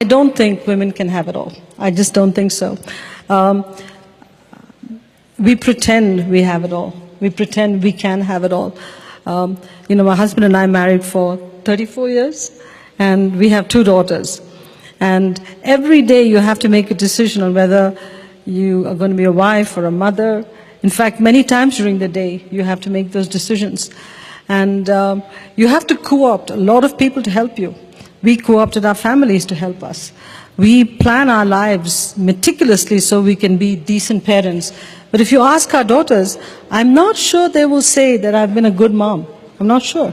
I don't think women can have it all. I just don't think so. We pretend we have it all. We pretend we can have it all. My husband and I married for 34 years, and we have 2 daughters. And every day you have to make a decision on whether you are going to be a wife or a mother. In fact, many times during the day, you have to make those decisions. And you have to co-opt a lot of people to help you. We co-opted our families to help us. We plan our lives meticulously so we can be decent parents. But if you ask our daughters, I'm not sure they will say that I've been a good mom. I'm not sure.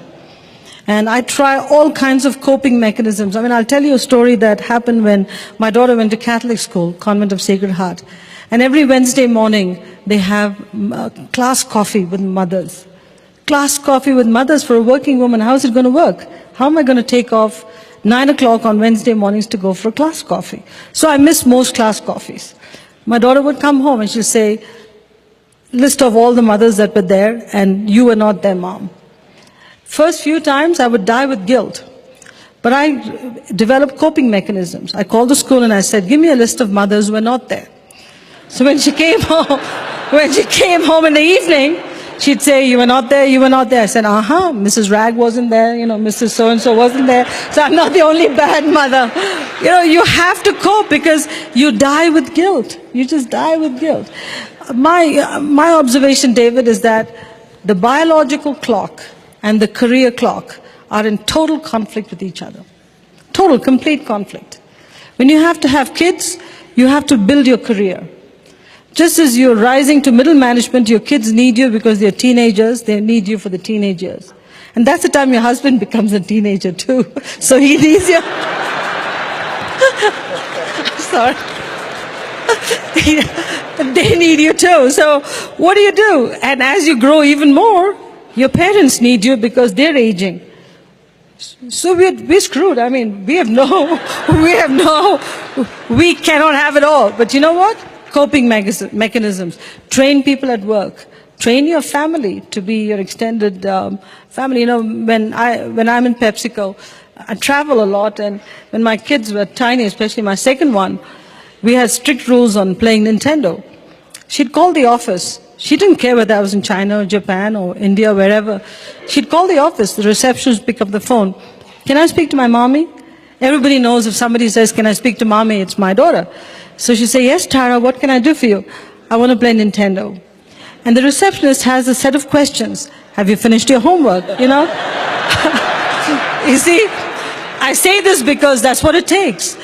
And I try all kinds of coping mechanisms. I mean, I'll tell you a story that happened when my daughter went to Catholic school, Convent of Sacred Heart. And every Wednesday morning, they have class coffee with mothers. Class coffee with mothers for a working woman. How is it going to work? How am I going to take off 9 o'clock on Wednesday mornings to go for a class coffee? So I miss most class coffees. My daughter would come home and she'll say, list of all the mothers that were there, and you were not their mom. First few times I would die with guilt. But I developed coping mechanisms. I called the school and I said, give me a list of mothers who were not there. So when she came home in the evening, she'd say, you were not there, you were not there. I said, Mrs. Rag wasn't there, Mrs. So-and-so wasn't there. So I'm not the only bad mother. You have to cope because you die with guilt. You just die with guilt. My observation, David, is that the biological clock and the career clock are in total conflict with each other. Total, complete conflict. When you have to have kids, you have to build your career. Just as you're rising to middle management, your kids need you because they're teenagers, they need you for the teenage years. And that's the time your husband becomes a teenager too. So he needs you. Sorry. They need you too. So what do? And as you grow even more, your parents need you because they're aging. So we're screwed. I mean, we cannot have it all. But you know what? Coping mechanisms. Train people at work. Train your family to be your extended family. When I'm in PepsiCo, I travel a lot, and when my kids were tiny, especially my second one, we had strict rules on playing Nintendo. She'd call the office. She didn't care whether I was in China or Japan or India, wherever. She'd call the office. The receptionist would pick up the phone. Can I speak to my mommy? Everybody knows if somebody says, can I speak to mommy, it's my daughter. So she'd say, yes, Tara, what can I do for you? I want to play Nintendo. And the receptionist has a set of questions. Have you finished your homework? You see, I say this because that's what it takes.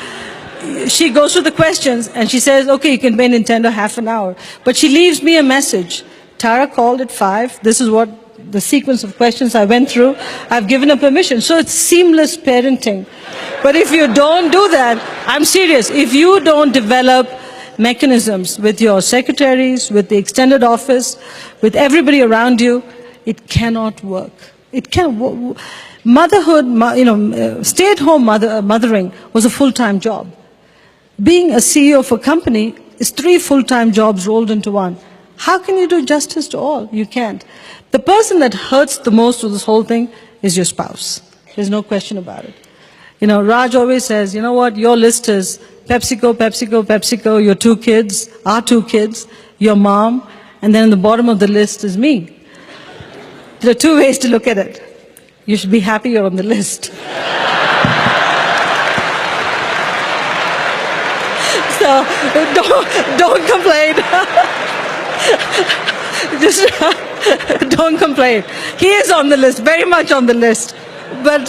She goes through the questions and she says, okay, you can play Nintendo half an hour. But she leaves me a message. Tara called at 5. This is what the sequence of questions I went through. I've given her permission. So it's seamless parenting. But if you don't do that, I'm serious. If you don't develop mechanisms with your secretaries, with the extended office, with everybody around you, it cannot work. It can't. Motherhood, stay-at-home mothering was a full-time job. Being a CEO of a company is 3 full-time jobs rolled into one. How can you do justice to all? You can't. The person that hurts the most with this whole thing is your spouse. There's no question about it. Raj always says, you know what, your list is PepsiCo, PepsiCo, PepsiCo, your 2 kids, our 2 kids, your mom, and then the bottom of the list is me. There are 2 ways to look at it. You should be happy you're on the list. So don't complain. Just don't complain. He is on the list, very much on the list. But,